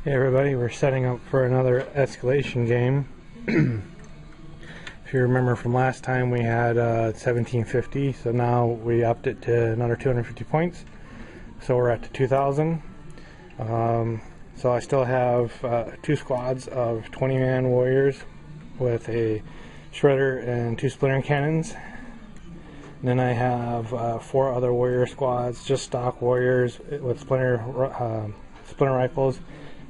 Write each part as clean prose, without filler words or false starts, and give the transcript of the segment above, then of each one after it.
Hey everybody, we're setting up for another escalation game. If you remember from last time, we had 1750, so now we upped it to another 250 points. So we're at 2000. So I still have 2 squads of 20-man warriors with a shredder and 2 splintering cannons. And then I have 4 other warrior squads, just stock warriors with splinter rifles.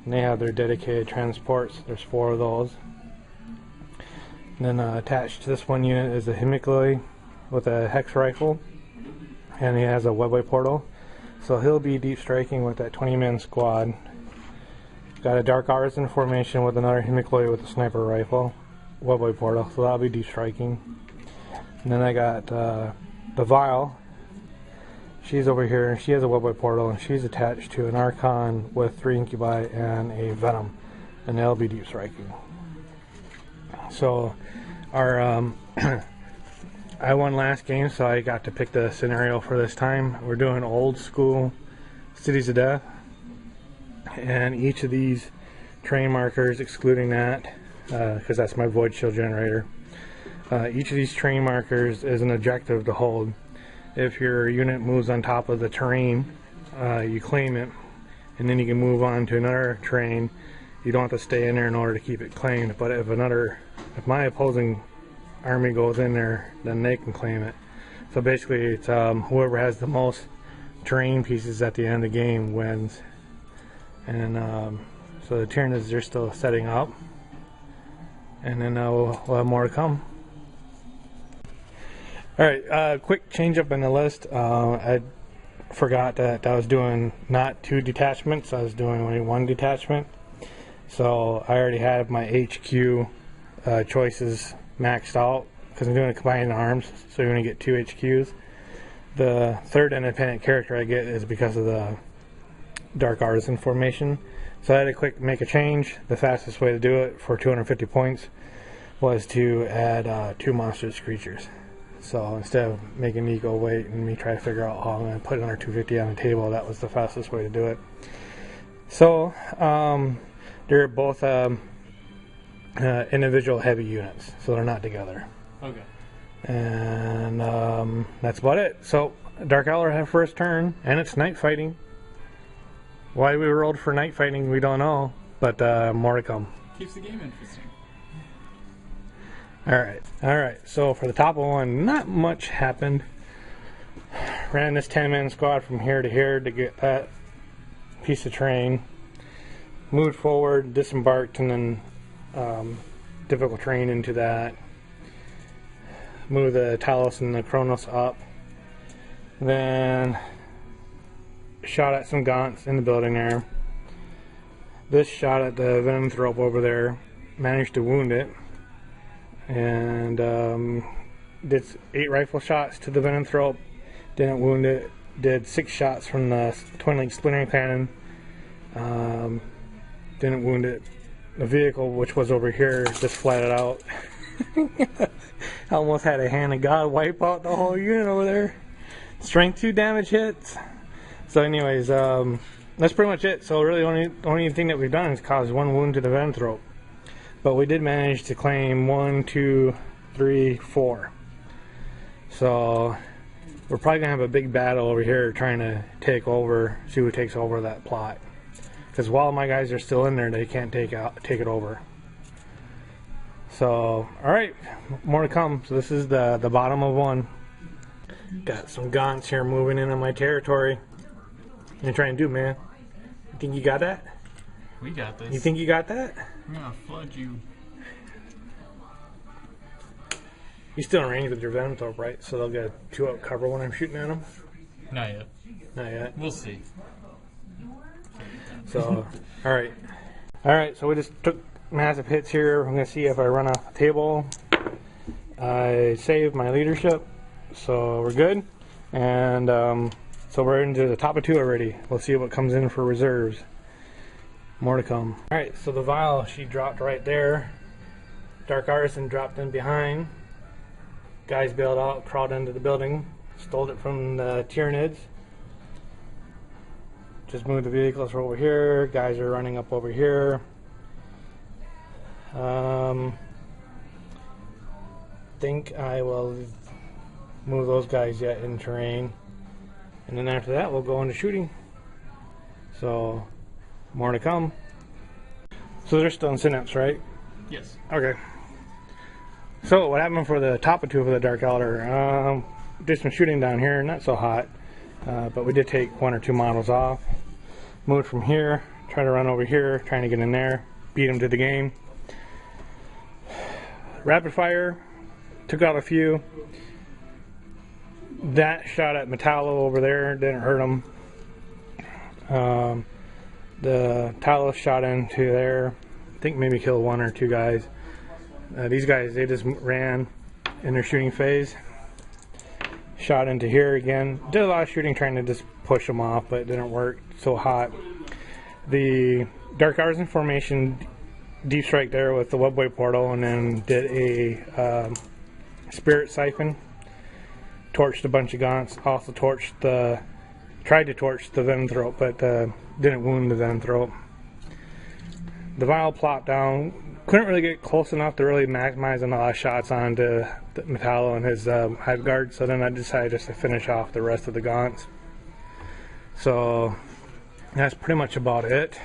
And they have their dedicated transports. There's 4 of those. And then attached to this one unit is a Himikoi with a hex rifle, and he has a webway portal. So he'll be deep striking with that 20-man squad. Got a Dark Artisan formation with another Himikoi with a sniper rifle, webway portal. So that'll be deep striking. And then I got the Vile. She's over here, she has a webway portal, and she's attached to an Archon with 3 Incubi and a Venom, and they'll be deep striking. So, our I won last game, so I got to pick the scenario for this time. We're doing old school Cities of Death, and each of these terrain markers, excluding that, because that's my void shield generator, each of these terrain markers is an objective to hold. If your unit moves on top of the terrain, you claim it, and then you can move on to another terrain. You don't have to stay in there in order to keep it claimed, but if my opposing army goes in there, then they can claim it. So basically, it's whoever has the most terrain pieces at the end of the game wins. And so the Tyranids, they're still setting up, and then we'll have more to come. Alright, quick change up in the list. I forgot that I was doing not 2 detachments, I was doing only 1 detachment. So I already have my HQ choices maxed out because I'm doing a combined arms, so you're going to get 2 HQs. The 3rd independent character I get is because of the Dark Artisan formation. So I had to make a change. The fastest way to do it for 250 points was to add 2 monstrous creatures. So instead of making me go wait and me try to figure out how I'm going to put another 250 on the table, that was the fastest way to do it. So they're both individual heavy units, so they're not together. Okay. And that's about it. So Dark Eldar have first turn, and it's night fighting. Why we rolled for night fighting, we don't know, but more to come. Keeps the game interesting. Alright, so for the top one, not much happened. Ran this 10-man squad from here to here to get that piece of terrain. Moved forward, disembarked, and then difficult terrain into that. Moved the Talos and the Kronos up. Then shot at some Gaunts in the building there. This shot at the Venom Thrope over there. Managed to wound it. And did 8 rifle shots to the Venom Thrope, didn't wound it. Did 6 shots from the twin-link splintering cannon, didn't wound it. The vehicle, which was over here, just flatted out. Almost had a hand of God wipe out the whole unit over there. Strength 2 damage hits. So anyways, that's pretty much it. So really the only thing that we've done is cause 1 wound to the Venom Thrope. But we did manage to claim 1, 2, 3, 4. So we're probably going to have a big battle over here trying to take over, see who takes over that plot. Because while my guys are still in there, they can't take it over. So, alright, more to come. So this is the bottom of 1. Got some Gaunts here moving into my territory. What are you trying to do, man? You think you got that? We got this. You think you got that? I'm gonna flood you. You're still in range with your Venom Thrope, right? So they'll get a 2-up cover when I'm shooting at them? Not yet. Not yet? We'll see. So, alright, so we just took massive hits here. I'm going to see if I run off the table. I saved my leadership, so we're good. And so we're into the top of 2 already. We'll see what comes in for reserves. More to come. Alright, so the Vile, she dropped right there. Dark Artisan dropped in behind. Guys bailed out, crawled into the building, stole it from the Tyranids. just moved the vehicles over here. Guys are running up over here. Think I will move those guys yet in terrain, and then after that we'll go into shooting. So more to come. So they're still in synapse, right? Yes. Okay. So what happened for the top of two of the Dark Eldar? Did some shooting down here, not so hot, but we did take one or two models off. Moved from here, try to run over here, trying to get in there, beat them to the game. Rapid fire, took out a few. That shot at Metallo over there didn't hurt him. The Talos shot into there. I think maybe killed one or two guys. These guys, they just ran in their shooting phase. Shot into here again. Did a lot of shooting trying to just push them off, but it didn't work. So hot. The Dark Artisan formation deep strike there with the webway portal, and then did a spirit siphon. Torched a bunch of gaunts. Also tried to torch the venom throat, but didn't wound the venom throat. The vial plopped down. Couldn't really get close enough to really maximize on a lot of shots onto Metallo and his hive guard, so then I decided just to finish off the rest of the gaunts. So that's pretty much about it.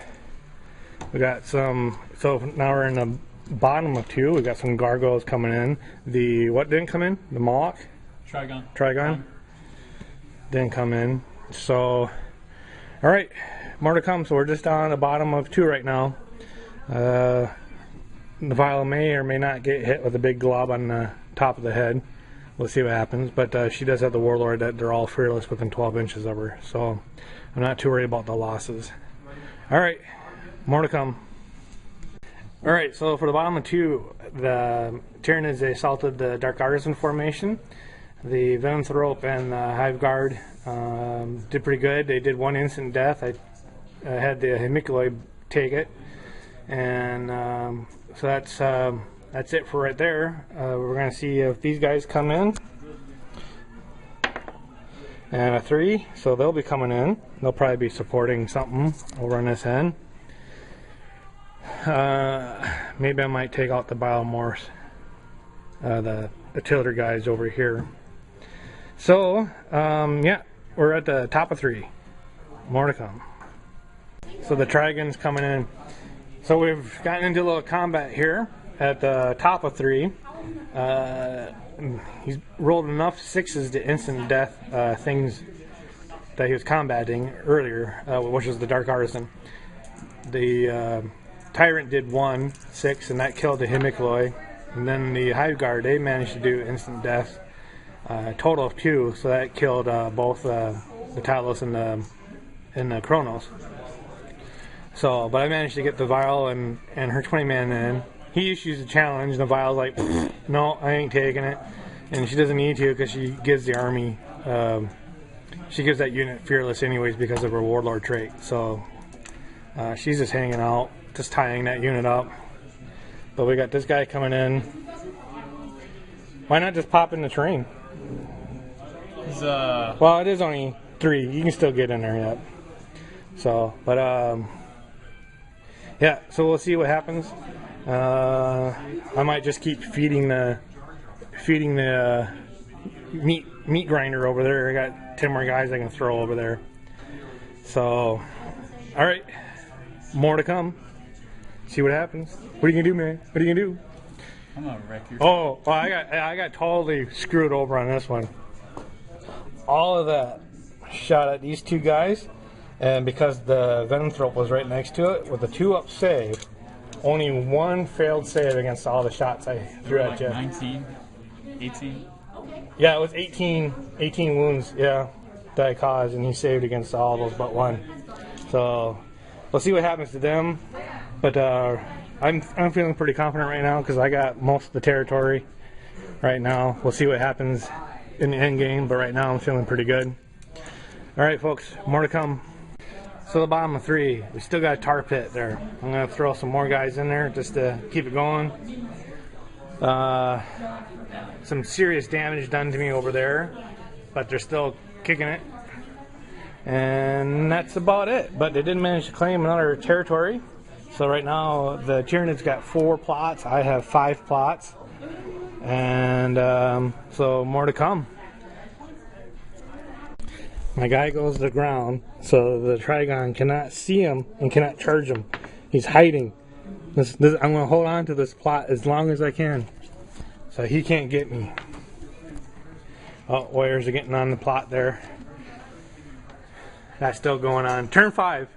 We got some, so now we're in the bottom of two. We got some gargoyles coming in. What didn't come in? The Moloch? Trigon. Didn't come in. So, alright, more to come. So we're just on the bottom of two right now. The vial may or may not get hit with a big glob on the top of the head. We'll see what happens. But she does have the Warlord that they're all fearless within 12 inches of her. So I'm not too worried about the losses. Alright, more to come. Alright, so for the bottom of two, the Tyranids, they assaulted the Dark Artisan formation. The Venom Thrope and the Hive Guard did pretty good. They did one instant death. I had the Hemiculoid take it. And so that's it for right there. We're going to see if these guys come in. And a 3, so they'll be coming in. They'll probably be supporting something over on this end. Maybe I might take out the Biomorphs, the artillery guys over here. So, yeah, we're at the top of 3. More to come. So the Trigon's coming in. So we've gotten into a little combat here at the top of 3. He's rolled enough 6s to instant death things that he was combating earlier, which was the Dark Artisan. The Tyrant did 1 6, and that killed the Hemiculoid. And then the Hive Guard, they managed to do instant death, total of 2, so that killed both the Talos and the Kronos. So, but I managed to get the Vial and her 20-man in. He issues a challenge, and the Vial's like, no, I ain't taking it. And she doesn't need to because she gives the army, she gives that unit fearless anyways because of her Warlord trait. So she's just hanging out, just tying that unit up. But we got this guy coming in. Why not just pop in the train? Well, it is only 3. You can still get in there yet. So, but yeah, so we'll see what happens. I might just keep feeding the meat grinder over there. I got 10 more guys I can throw over there. So, all right, more to come. See what happens. What are you gonna do, man? What are you gonna do? I'm gonna wreck your. Oh, well, I got totally screwed over on this one. All of that shot at these 2 guys. And because the Venom Thrope was right next to it, with a 2-up save, only 1 failed save against all the shots I threw at you. 19, 18? Yeah, it was 18 wounds, yeah, that I caused, and he saved against all those but 1. So, we'll see what happens to them. But I'm feeling pretty confident right now because I got most of the territory right now. We'll see what happens in the end game, but right now I'm feeling pretty good. Alright folks, more to come. So the bottom of 3, we still got a tar pit there. I'm going to throw some more guys in there just to keep it going. Some serious damage done to me over there, but they're still kicking it. And that's about it. But they did manage to claim another territory. So right now the Tyranids got 4 plots. I have 5 plots. And so more to come. My guy goes to the ground, so the Trigon cannot see him and cannot charge him. He's hiding. I'm going to hold on to this plot as long as I can, so he can't get me. Oh, warriors are getting on the plot there. That's still going on. Turn 5.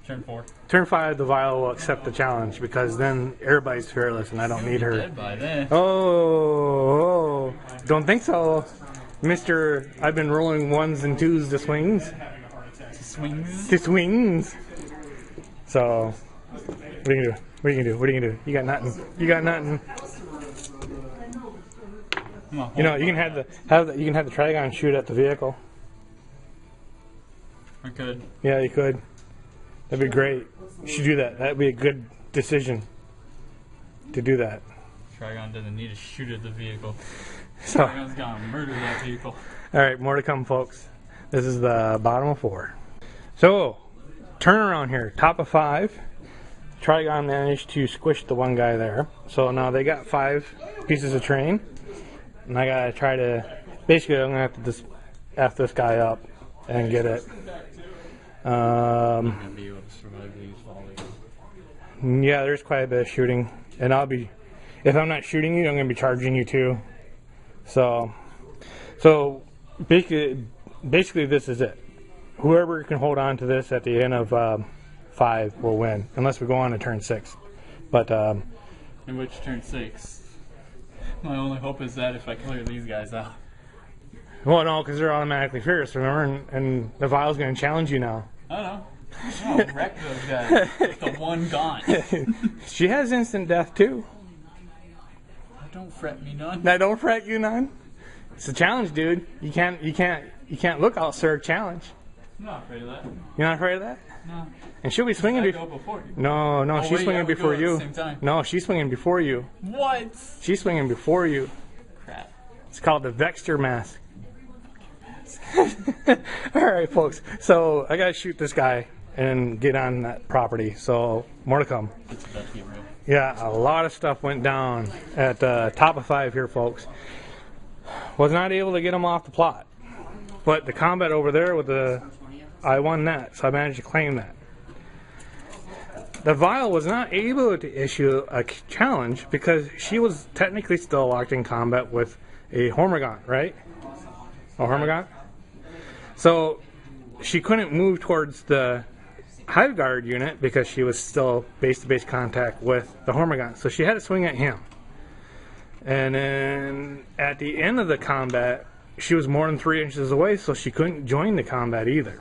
Turn 4. Turn 5, the Vial will accept the challenge, because then everybody's fearless and I don't need her. Dead by then. Oh, don't think so. Mr. I've been rolling 1s and 2s to swings. Swings. To swings. So, what are you gonna do? What are you gonna do? What are you gonna do? You got nothing. You got nothing. You know, you can have the Trigon shoot at the vehicle. I could. Yeah, you could. That'd be great. You should do that. That'd be a good decision to do that. Trigon doesn't need to shoot at the vehicle. So, Trigon's gonna murder that vehicle. Alright, more to come, folks. This is the bottom of 4. So, turn around here. Top of 5. Trigon managed to squish the one guy there. So now they got 5 pieces of terrain. And I gotta try to... Basically, I'm gonna have to just F this guy up and get it. I'm gonna be able to survive these volleys. Yeah, there's quite a bit of shooting. And I'll be... If I'm not shooting you, I'm gonna be charging you too. So basically this is it. Whoever can hold on to this at the end of 5 will win, unless we go on to turn 6. But in which turn 6? My only hope is that if I clear these guys out. Well, no, because they're automatically fierce, remember? And the Vial's going to challenge you now. I know. I'll wreck those guys with the one gaunt. She has instant death too. Don't fret me none. Now don't fret you none. It's a challenge, dude. You can't look out, sir. Challenge. I'm not afraid of that. You're not afraid of that? No. And she'll be swinging before you. No, Oh, she's wait, swinging we before go you. at the same time. No, she's swinging before you. What? She's swinging before you. Crap. It's called the Vexter mask. Alright, folks. So, I gotta shoot this guy and get on that property. So, more to come. It's about to get real. Yeah, a lot of stuff went down at top of 5 here, folks. Was not able to get him off the plot. But the combat over there with I won that, so I managed to claim that. The Vial was not able to issue a challenge because she was technically still locked in combat with a Hormigaunt, right? A Hormigaunt? So she couldn't move towards the Hive Guard unit because she was still base-to-base contact with the Hormigaunt. So she had to swing at him. And then at the end of the combat, she was more than 3 inches away, so she couldn't join the combat either.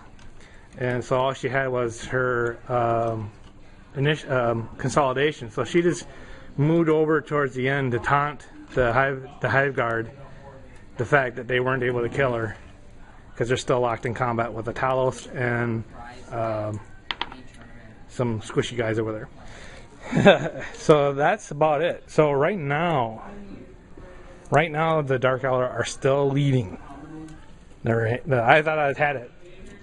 And so all she had was her consolidation. So she just moved over towards the end to taunt the Hive Guard the fact that they weren't able to kill her because they're still locked in combat with the Talos and some squishy guys over there. So that's about it. So right now the Dark Eldar are still leading. I thought I had it,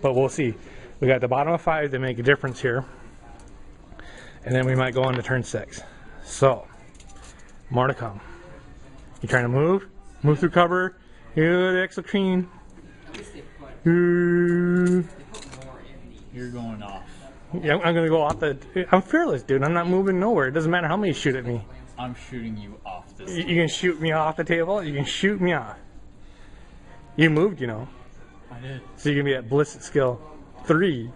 but we'll see. We got the bottom of 5 to make a difference here, and then we might go on to turn 6. So more to come. You trying to move through cover. The exocrine. You're going off. Yeah, I'm gonna go off I'm fearless, dude. I'm not moving nowhere. It doesn't matter how many shoot at me. I'm shooting you off this. You can shoot me off the table. You can shoot me off. You moved, you know. I did. So you're gonna be at Bliss skill 3.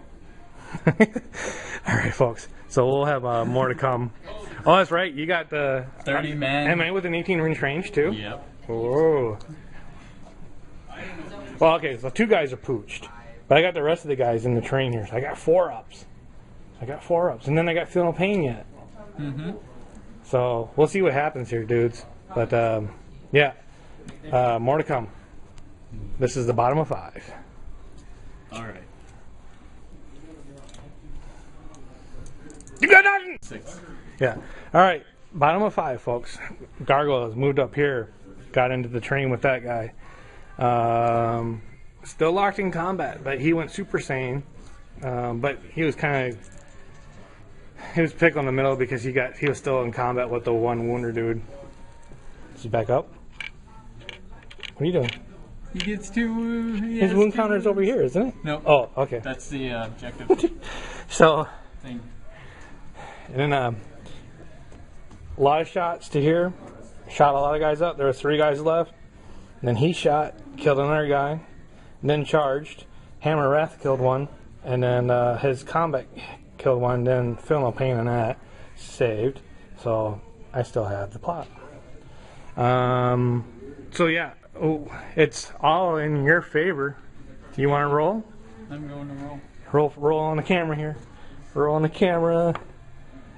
All right, folks. So we'll have more to come. Oh, that's right. You got the 30 man. Am I with an 18-inch range too? Yep. Whoa. Well, okay. So 2 guys are pooched, but I got the rest of the guys in the train here. So I got 4 ups. And then I got Feel No Pain yet. Mm-hmm. So we'll see what happens here, dudes. But yeah, more to come. This is the bottom of 5. All right. You got nothing. 6. Yeah. All right. Bottom of 5, folks. Gargoyle has moved up here. Got into the train with that guy. still locked in combat, but he went Super Saiyan. But he was picked on the middle because he was still in combat with the one wounder dude. Is he back up? What are you doing? He gets two. His wound counter is over here, isn't it? No. Oh, okay. That's the objective So, thing. and then a lot of shots to here. Shot a lot of guys up. There was 3 guys left. And then he shot, killed another guy, and then charged. Hammer Wrath killed one, and then his combat killed one. Then feel no pain in that. Saved. So I still have the plot. So yeah. Oh, it's all in your favor. Do you want to roll? I'm going to roll. Roll on the camera here. Roll on the camera.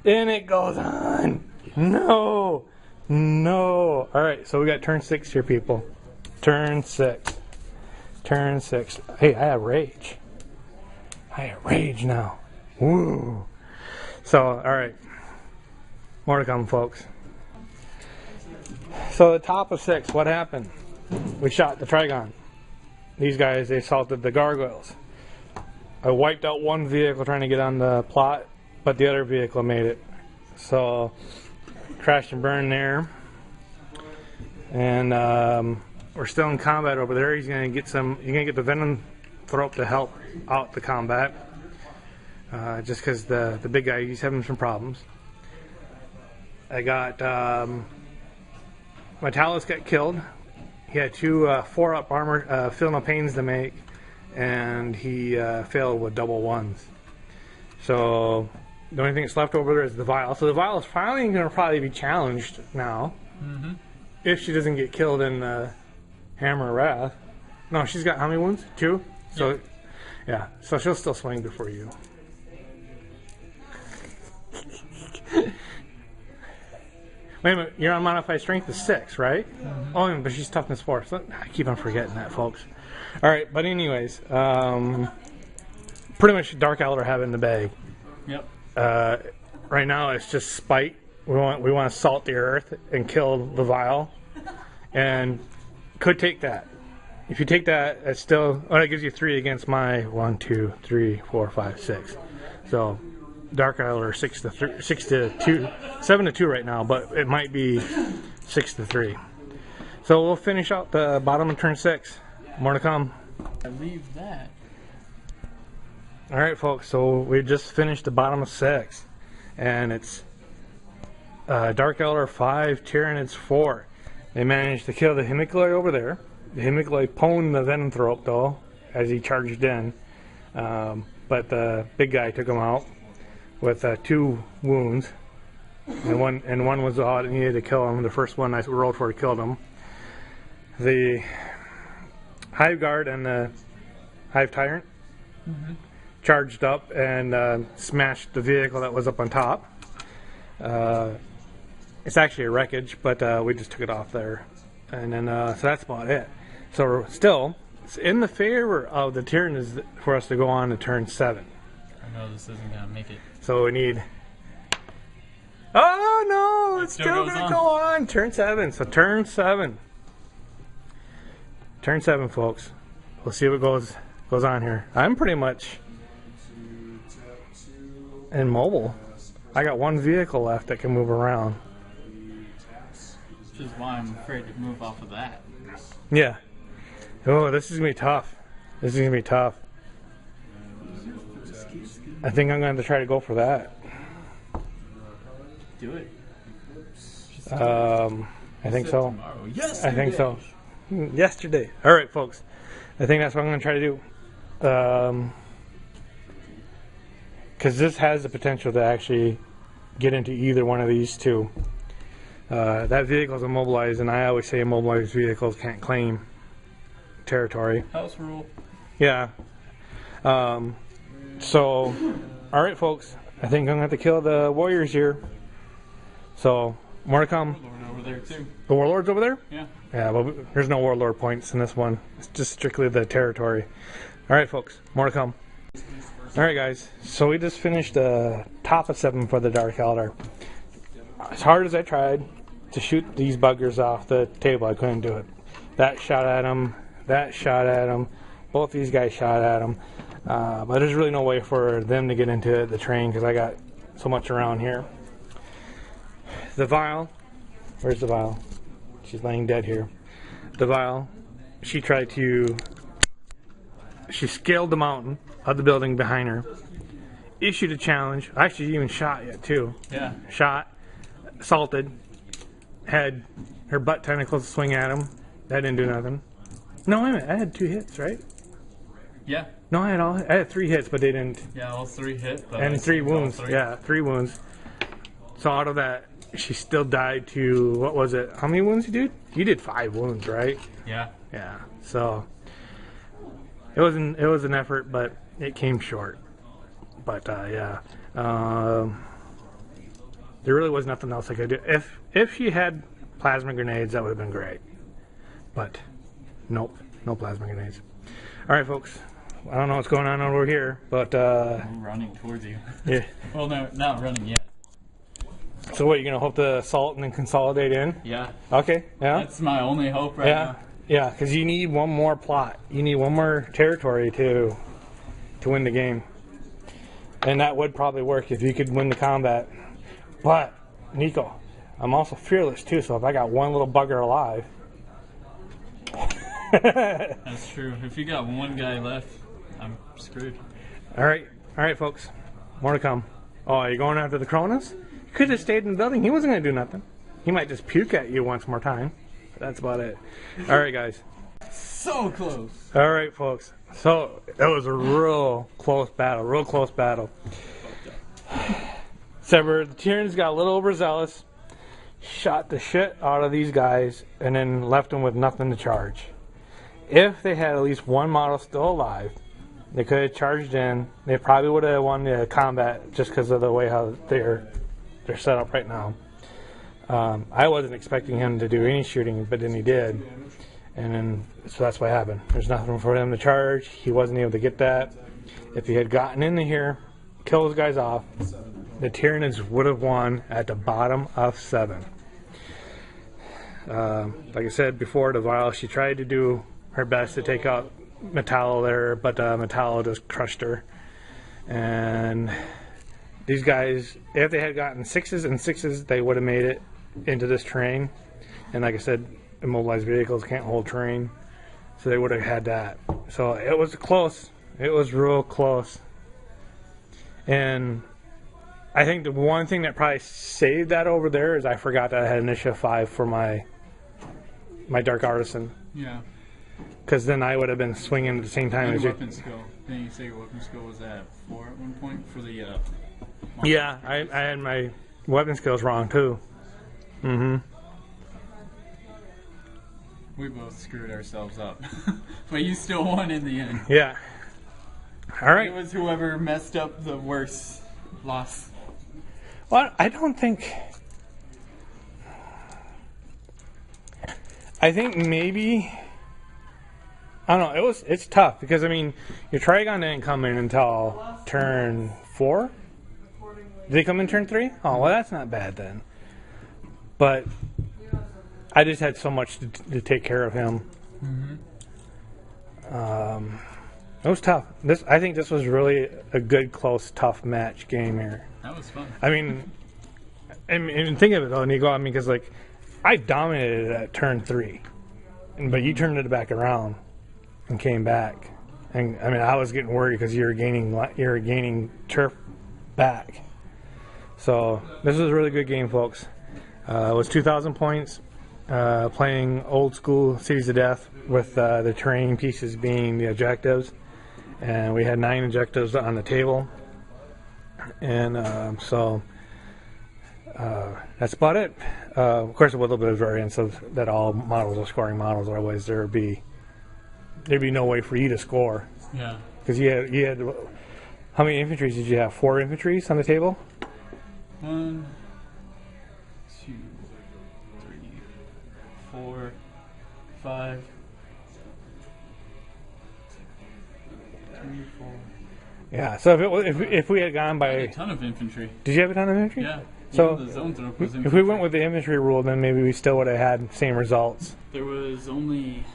And it goes on. No. No. Alright, so we got turn 6 here, people. Turn 6. Turn 6. Hey, I have rage. I have rage now. Woo. So, alright. More to come, folks. So the top of 6, what happened? We shot the Trigon. These guys, they assaulted the gargoyles. I wiped out one vehicle trying to get on the plot, but the other vehicle made it. So, crashed and burned there. And we're still in combat over there. He's gonna get the venom throat to help out the combat. Just because the big guy, he's having some problems. I got Metallus got killed. He had 2 4-up armor, feel no pains to make, and he failed with double 1s. So the only thing that's left over there is the vial. So the vial is finally going to probably be challenged now, if she doesn't get killed in Hammer Wrath. No, she's got how many wounds? 2. So yeah, so she'll still swing before you. Wait a minute, you're on modified strength of 6, right? Oh, but she's toughness 4. So I keep on forgetting that, folks. Alright, but anyways, pretty much Dark Eldar have it in the bag. Yep. Right now it's just spite. We want to salt the earth and kill the vial. And could take that. If you take that, it's still, that gives you 3 against my 1, 2, 3, 4, 5, 6. So Dark Eldar 6 to 2, 7 to 2 right now, but it might be 6 to 3. So we'll finish out the bottom of turn 6. More to come. I leave that. All right, folks. So we just finished the bottom of 6, and it's Dark Eldar 5, Tyranids 4. They managed to kill the Hemiculi over there. The Hemiculi pwned the venom throat though as he charged in, but the big guy took him out with 2 wounds, and one was all it needed to kill him. The first one I rolled for killed him. The Hive Guard and the Hive Tyrant charged up and smashed the vehicle that was up on top. It's actually a wreckage, but we just took it off there, and then so that's about it. So still, it's in the favor of the Tyranids for us to go on to turn 7. I know this isn't gonna make it. So we need. Oh no! It's still gonna go on. Turn 7. So turn 7. Turn 7, folks. We'll see what goes on here. I'm pretty much immobile. I got 1 vehicle left that can move around. Which is why I'm afraid to move off of that. Yeah. Oh, this is gonna be tough. This is gonna be tough. I think I'm going to try to go for that. Do it. I think so. Yesterday. I think so. Yesterday. All right, folks. I think that's what I'm going to try to do. Because this has the potential to actually get into either one of these 2. That vehicle is immobilized, and I always say immobilized vehicles can't claim territory. House rule. Yeah. So, alright, folks. I think I'm going to have to kill the warriors here. So, more to come. Warlord over there, too. The warlord's over there? Yeah. Yeah, well, there's no warlord points in this one. It's just strictly the territory. Alright, folks. More to come. Alright, guys. So, we just finished the top of 7 for the Dark Eldar. As hard as I tried to shoot these buggers off the table, I couldn't do it. That shot at him. That shot at him. Both these guys shot at them. But there's really no way for them to get into the train because I got so much around here. The vial. Where's the vial? She's laying dead here. The vial. She tried to... She scaled the mountain of the building behind her. Issued a challenge. Actually, she even shot yet, too. Yeah. Shot. Assaulted. Had her butt tentacles swing at him. That didn't do nothing. No, wait a minute. I had 2 hits, right? Yeah. No, I had 3 hits, but they didn't. Yeah, all 3 hit. But And 3 wounds. 3. Yeah, 3 wounds. So out of that, she still died to, what was it? How many wounds you did? You did 5 wounds, right? Yeah. Yeah. So it was an effort, but it came short. But yeah, there really was nothing else I could do. If she had plasma grenades, that would have been great. But nope, no plasma grenades. All right, folks. I don't know what's going on over here, but I'm running towards you. Yeah. Well, no, not running yet. So what, you're gonna hope to assault and then consolidate in? Yeah. Okay. Yeah. That's my only hope right now. Yeah, because you need one more plot. You need one more territory to win the game. And that would probably work if you could win the combat. But, Nico, I'm also fearless too, so if I got one little bugger alive... That's true. If you got one guy left, I'm screwed. Alright, folks. More to come. Oh, are you going after the Cronus? You could have stayed in the building. He wasn't going to do nothing. He might just puke at you once more time. That's about it. Alright, guys. So close. Alright, folks. So, it was a real close battle. So, the Tyranids got a little overzealous, shot the shit out of these guys, and then left them with nothing to charge. If they had at least one model still alive, they could have charged in. They probably would have won the combat just because of the way how they're set up right now. I wasn't expecting him to do any shooting, but then he did. And then, so that's what happened. There's nothing for him to charge. He wasn't able to get that. If he had gotten into here, killed those guys off, the Tyranids would have won at the bottom of 7. Like I said before, the Vial, she tried to do her best to take out Metallo there, but Metallo just crushed her. And these guys, if they had gotten 6s and 6s, they would have made it into this terrain. And like I said, immobilized vehicles can't hold terrain, so they would have had that. So it was close. It was real close. And I think the one thing that probably saved that over there is I forgot that I had Initiative 5 for my Dark Artisan. Yeah. Because then I would have been swinging at the same time And as you. weapon skill. Didn't you say your weapon skill was at 4 at one point for the? Yeah, I had my weapon skills wrong too. Mm-hmm. We both screwed ourselves up, but you still won in the end. Yeah. All right. It was whoever messed up the worst loss. Well, I don't think. I think maybe. I don't know. It's tough because I mean, your Trigon didn't come in until turn 4. Did they come in turn 3? Oh well, that's not bad then. But I just had so much to take care of him. Mm-hmm. It was tough. I think this was really a good, close, tough match game here. That was fun. I mean, and think of it though, Nico. I mean, because like I dominated it at turn 3, but you turned it back around and came back. And I mean, I was getting worried because you were gaining turf back. So this was a really good game, folks. It was 2,000 points. Playing old school Cities of Death with the terrain pieces being the objectives, and we had 9 objectives on the table, and so that's about it. Of course, with a little bit of variance of that all models are scoring models, otherwise there'd be no way for you to score. Yeah. Because you had how many infantries did you have? 4 infantries on the table. 1, 2, 3, 4, 5, 3, 4. Yeah. So if we had gone by, I had a ton of infantry. Did you have a ton of infantry? Yeah. So Even the zone throw was if we went with the infantry rule, then maybe we still would have had same results. there was only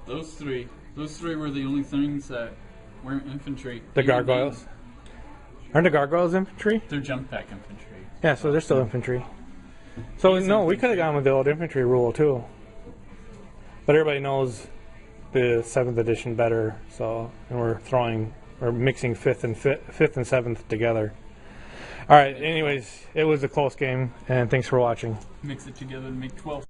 Those three were the only things that weren't infantry. The gargoyles. Aren't the gargoyles infantry? They're jump pack infantry. Yeah, so they're still infantry. So no, we could have gone with the old infantry rule too. But everybody knows the 7th edition better, so and we're mixing 5th and 7th together. All right. Anyways, it was a close game, and thanks for watching. Mix it together and make 12.